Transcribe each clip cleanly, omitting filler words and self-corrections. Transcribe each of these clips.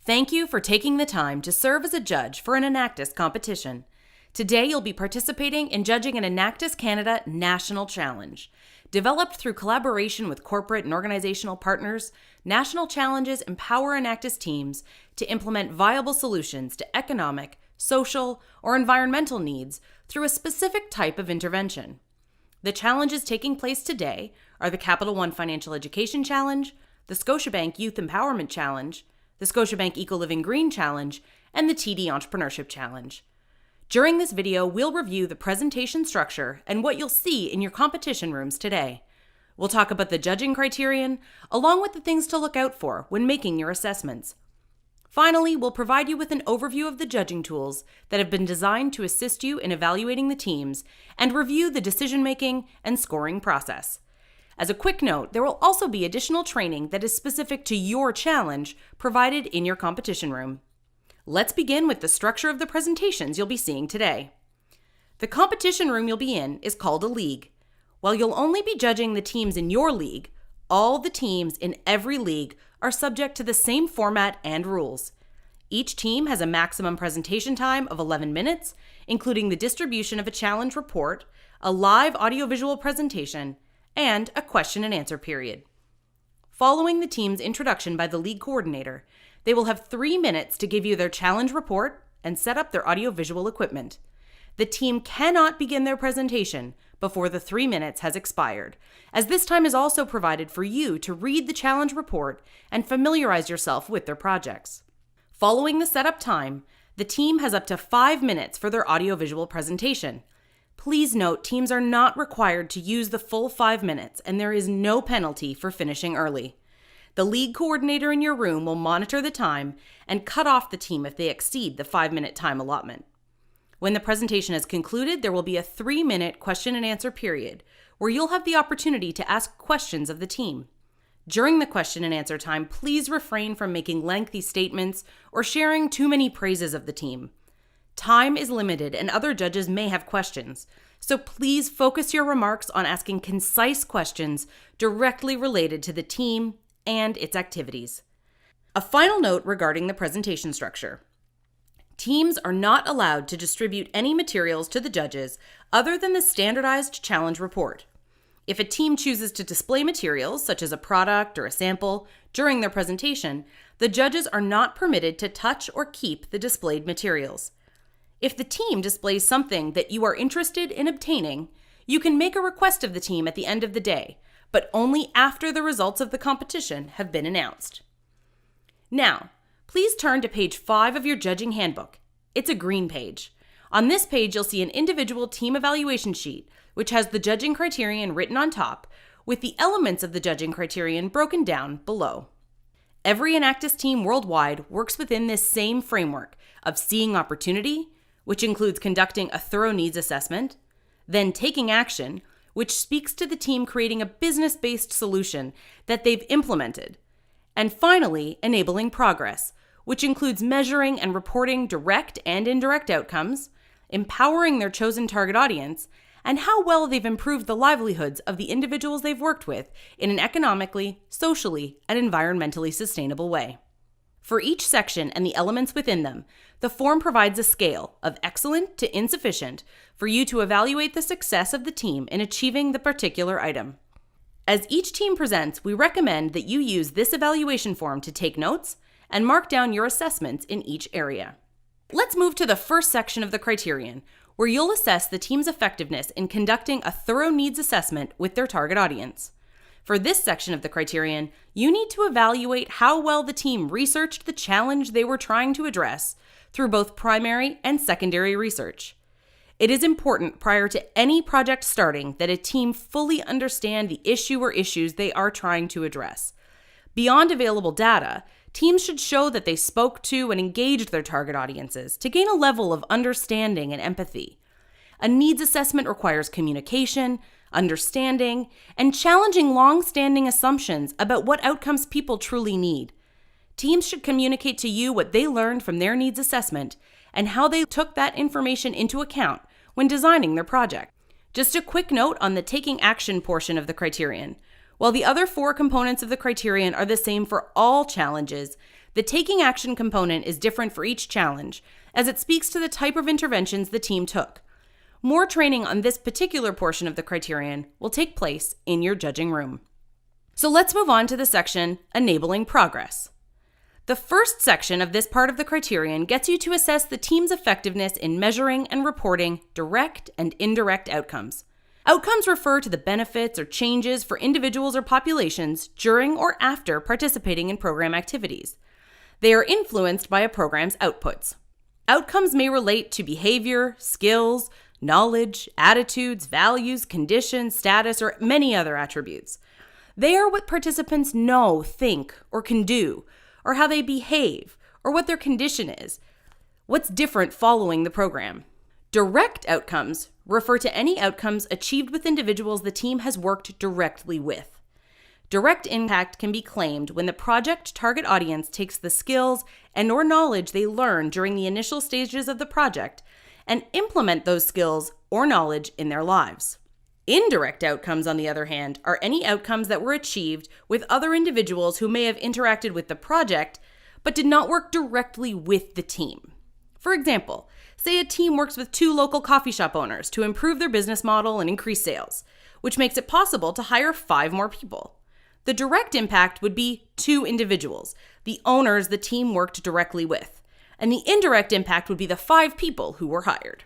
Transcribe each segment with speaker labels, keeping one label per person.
Speaker 1: Thank you for taking the time to serve as a judge for an Enactus competition. Today you'll be participating in judging an Enactus Canada National Challenge. Developed through collaboration with corporate and organizational partners, national challenges empower Enactus teams to implement viable solutions to economic, social, or environmental needs through a specific type of intervention. The challenges taking place today are the Capital One Financial Education Challenge, the Scotiabank Youth Empowerment Challenge, the Scotiabank Eco Living Green Challenge, and the TD Entrepreneurship Challenge. During this video, we'll review the presentation structure and what you'll see in your competition rooms today. We'll talk about the judging criterion, along with the things to look out for when making your assessments. Finally, we'll provide you with an overview of the judging tools that have been designed to assist you in evaluating the teams and review the decision-making and scoring process. As a quick note, there will also be additional training that is specific to your challenge provided in your competition room. Let's begin with the structure of the presentations you'll be seeing today. The competition room you'll be in is called a league. While you'll only be judging the teams in your league, all the teams in every league are subject to the same format and rules. Each team has a maximum presentation time of 11 minutes, including the distribution of a challenge report, a live audiovisual presentation, and a question and answer period. Following the team's introduction by the league coordinator, they will have 3 minutes to give you their challenge report and set up their audiovisual equipment. The team cannot begin their presentation before the 3 minutes has expired, as this time is also provided for you to read the challenge report and familiarize yourself with their projects. Following the setup time, the team has up to 5 minutes for their audiovisual presentation. Please note, teams are not required to use the full 5 minutes, and there is no penalty for finishing early. The league coordinator in your room will monitor the time and cut off the team if they exceed the 5-minute time allotment. When the presentation is concluded, there will be a 3-minute question and answer period where you'll have the opportunity to ask questions of the team. During the question and answer time, please refrain from making lengthy statements or sharing too many praises of the team. Time is limited and other judges may have questions, so please focus your remarks on asking concise questions directly related to the team and its activities. A final note regarding the presentation structure. Teams are not allowed to distribute any materials to the judges other than the standardized challenge report. If a team chooses to display materials, such as a product or a sample, during their presentation, the judges are not permitted to touch or keep the displayed materials. If the team displays something that you are interested in obtaining, you can make a request of the team at the end of the day, but only after the results of the competition have been announced. Now, please turn to page 5 of your judging handbook. It's a green page. On this page, you'll see an individual team evaluation sheet, which has the judging criterion written on top, with the elements of the judging criterion broken down below. Every Enactus team worldwide works within this same framework of seeing opportunity, which includes conducting a thorough needs assessment, then taking action, which speaks to the team creating a business-based solution that they've implemented, and finally, enabling progress, which includes measuring and reporting direct and indirect outcomes, empowering their chosen target audience, and how well they've improved the livelihoods of the individuals they've worked with in an economically, socially, and environmentally sustainable way. For each section and the elements within them, the form provides a scale of excellent to insufficient for you to evaluate the success of the team in achieving the particular item. As each team presents, we recommend that you use this evaluation form to take notes and mark down your assessments in each area. Let's move to the first section of the criterion, where you'll assess the team's effectiveness in conducting a thorough needs assessment with their target audience. For this section of the criterion, you need to evaluate how well the team researched the challenge they were trying to address through both primary and secondary research. It is important prior to any project starting that a team fully understand the issue or issues they are trying to address. Beyond available data, teams should show that they spoke to and engaged their target audiences to gain a level of understanding and empathy. A needs assessment requires communication, understanding, and challenging long-standing assumptions about what outcomes people truly need. Teams should communicate to you what they learned from their needs assessment and how they took that information into account when designing their project. Just a quick note on the taking action portion of the criterion. While the other 4 components of the criterion are the same for all challenges, The taking action component is different for each challenge, as it speaks to the type of interventions the team took. More training on this particular portion of the criterion will take place in your judging room. So let's move on to the section Enabling Progress. The first section of this part of the criterion gets you to assess the team's effectiveness in measuring and reporting direct and indirect outcomes. Outcomes refer to the benefits or changes for individuals or populations during or after participating in program activities. They are influenced by a program's outputs. Outcomes may relate to behavior, skills, knowledge, attitudes, values, conditions, status, or many other attributes. They are what participants know, think, or can do, or how they behave, or what their condition is, what's different following the program. Direct outcomes refer to any outcomes achieved with individuals the team has worked directly with. Direct impact can be claimed when the project target audience takes the skills and/or knowledge they learn during the initial stages of the project and implement those skills or knowledge in their lives. Indirect outcomes, on the other hand, are any outcomes that were achieved with other individuals who may have interacted with the project but did not work directly with the team. For example, say a team works with 2 local coffee shop owners to improve their business model and increase sales, which makes it possible to hire 5 more people. The direct impact would be 2 individuals, the owners the team worked directly with, and the indirect impact would be the 5 people who were hired.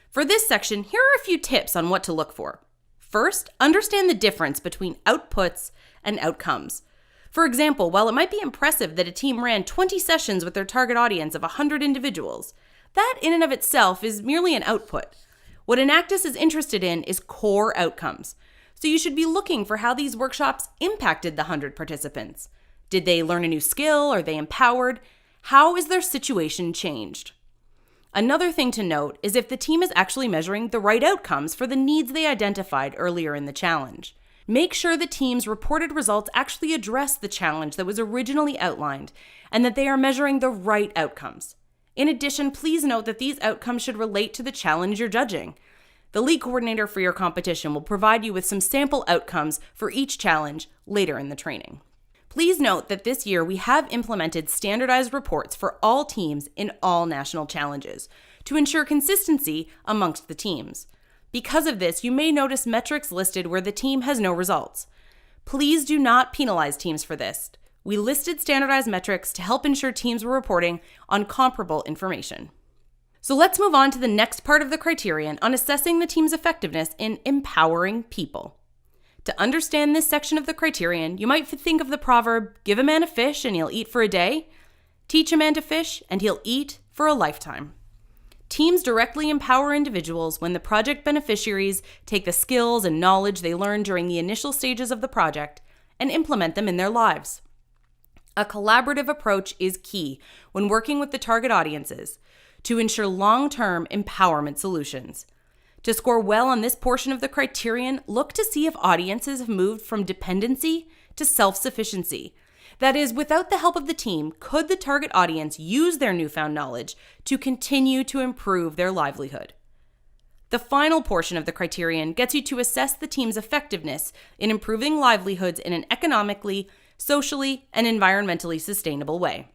Speaker 1: For this section, here are a few tips on what to look for. First, understand the difference between outputs and outcomes. For example, while it might be impressive that a team ran 20 sessions with their target audience of 100 individuals, that in and of itself is merely an output. What Enactus is interested in is core outcomes. So you should be looking for how these workshops impacted the 100 participants. Did they learn a new skill? Are they empowered? How is their situation changed? Another thing to note is if the team is actually measuring the right outcomes for the needs they identified earlier in the challenge. Make sure the team's reported results actually address the challenge that was originally outlined and that they are measuring the right outcomes. In addition, please note that these outcomes should relate to the challenge you're judging. The lead coordinator for your competition will provide you with some sample outcomes for each challenge later in the training. Please note that this year we have implemented standardized reports for all teams in all national challenges to ensure consistency amongst the teams. Because of this, you may notice metrics listed where the team has no results. Please do not penalize teams for this. We listed standardized metrics to help ensure teams were reporting on comparable information. So let's move on to the next part of the criterion on assessing the team's effectiveness in empowering people. To understand this section of the criterion, you might think of the proverb, give a man a fish and he'll eat for a day. Teach a man to fish and he'll eat for a lifetime. Teams directly empower individuals when the project beneficiaries take the skills and knowledge they learned during the initial stages of the project and implement them in their lives. A collaborative approach is key when working with the target audiences to ensure long-term empowerment solutions. To score well on this portion of the criterion, look to see if audiences have moved from dependency to self-sufficiency. That is, without the help of the team, could the target audience use their newfound knowledge to continue to improve their livelihood? The final portion of the criterion gets you to assess the team's effectiveness in improving livelihoods in an economically, socially, and environmentally sustainable way.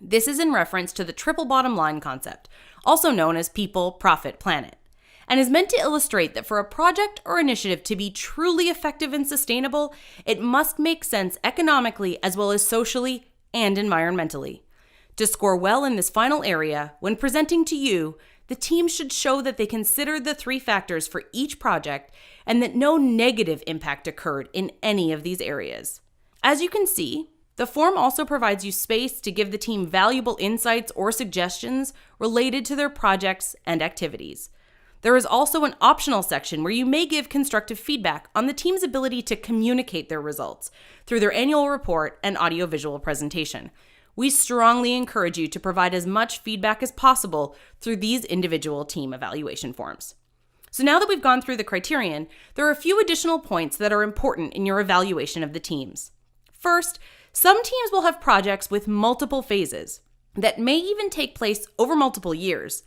Speaker 1: This is in reference to the triple bottom line concept, also known as people, profit, planet, and is meant to illustrate that for a project or initiative to be truly effective and sustainable, it must make sense economically as well as socially and environmentally. To score well in this final area, when presenting to you, the team should show that they considered the 3 factors for each project and that no negative impact occurred in any of these areas. As you can see, the form also provides you space to give the team valuable insights or suggestions related to their projects and activities. There is also an optional section where you may give constructive feedback on the team's ability to communicate their results through their annual report and audiovisual presentation. We strongly encourage you to provide as much feedback as possible through these individual team evaluation forms. So now that we've gone through the criterion, there are a few additional points that are important in your evaluation of the teams. First, some teams will have projects with multiple phases that may even take place over multiple years.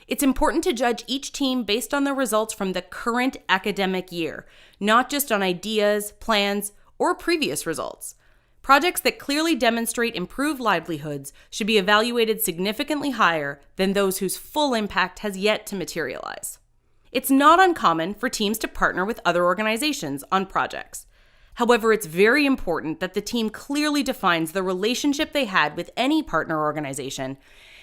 Speaker 1: It's important to judge each team based on the results from the current academic year, not just on ideas, plans, or previous results. Projects that clearly demonstrate improved livelihoods should be evaluated significantly higher than those whose full impact has yet to materialize. It's not uncommon for teams to partner with other organizations on projects. However, it's very important that the team clearly defines the relationship they had with any partner organization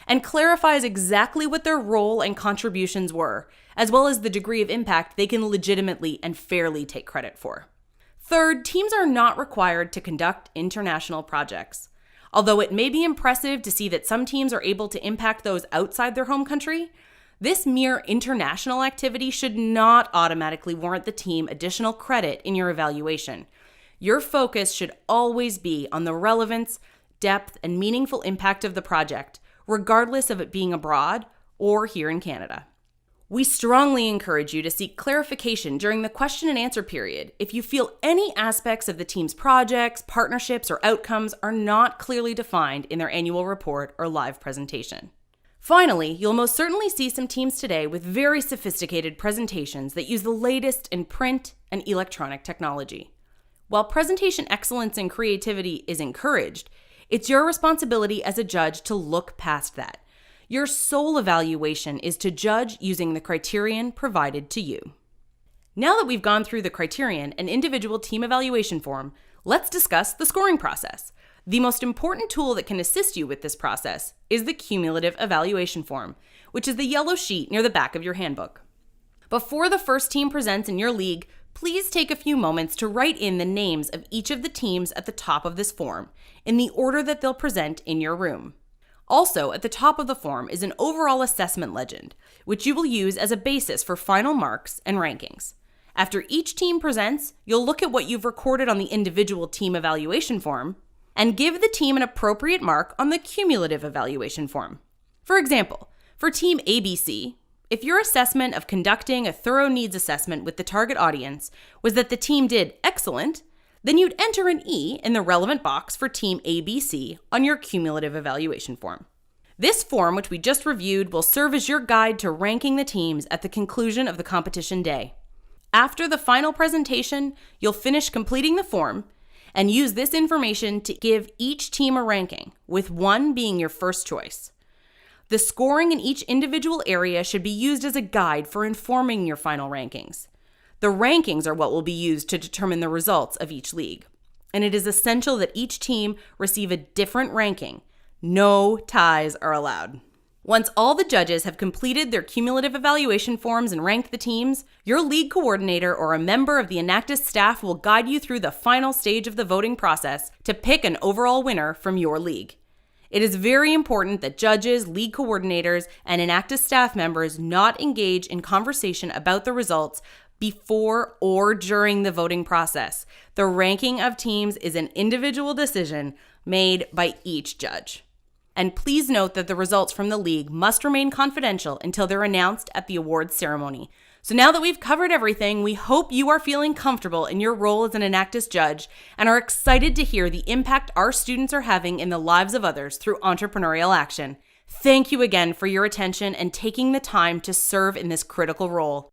Speaker 1: and clarifies exactly what their role and contributions were, as well as the degree of impact they can legitimately and fairly take credit for. Third, teams are not required to conduct international projects. Although it may be impressive to see that some teams are able to impact those outside their home country, this mere international activity should not automatically warrant the team additional credit in your evaluation. Your focus should always be on the relevance, depth, and meaningful impact of the project, regardless of it being abroad or here in Canada. We strongly encourage you to seek clarification during the question and answer period if you feel any aspects of the team's projects, partnerships, or outcomes are not clearly defined in their annual report or live presentation. Finally, you'll most certainly see some teams today with very sophisticated presentations that use the latest in print and electronic technology. While presentation excellence and creativity is encouraged, it's your responsibility as a judge to look past that. Your sole evaluation is to judge using the criterion provided to you. Now that we've gone through the criterion and individual team evaluation form, let's discuss the scoring process. The most important tool that can assist you with this process is the cumulative evaluation form, which is the yellow sheet near the back of your handbook. Before the first team presents in your league, please take a few moments to write in the names of each of the teams at the top of this form, in the order that they'll present in your room. Also, at the top of the form is an overall assessment legend, which you will use as a basis for final marks and rankings. After each team presents, you'll look at what you've recorded on the individual team evaluation form and give the team an appropriate mark on the cumulative evaluation form. For example, for Team ABC, if your assessment of conducting a thorough needs assessment with the target audience was that the team did excellent, then you'd enter an E in the relevant box for Team ABC on your cumulative evaluation form. This form, which we just reviewed, will serve as your guide to ranking the teams at the conclusion of the competition day. After the final presentation, you'll finish completing the form and use this information to give each team a ranking, with 1 being your first choice. The scoring in each individual area should be used as a guide for informing your final rankings. The rankings are what will be used to determine the results of each league, and it is essential that each team receive a different ranking. No ties are allowed. Once all the judges have completed their cumulative evaluation forms and ranked the teams, your league coordinator or a member of the Enactus staff will guide you through the final stage of the voting process to pick an overall winner from your league. It is very important that judges, league coordinators, and Enactus staff members not engage in conversation about the results before or during the voting process. The ranking of teams is an individual decision made by each judge. And please note that the results from the league must remain confidential until they're announced at the awards ceremony. So now that we've covered everything, we hope you are feeling comfortable in your role as an Enactus judge and are excited to hear the impact our students are having in the lives of others through entrepreneurial action. Thank you again for your attention and taking the time to serve in this critical role.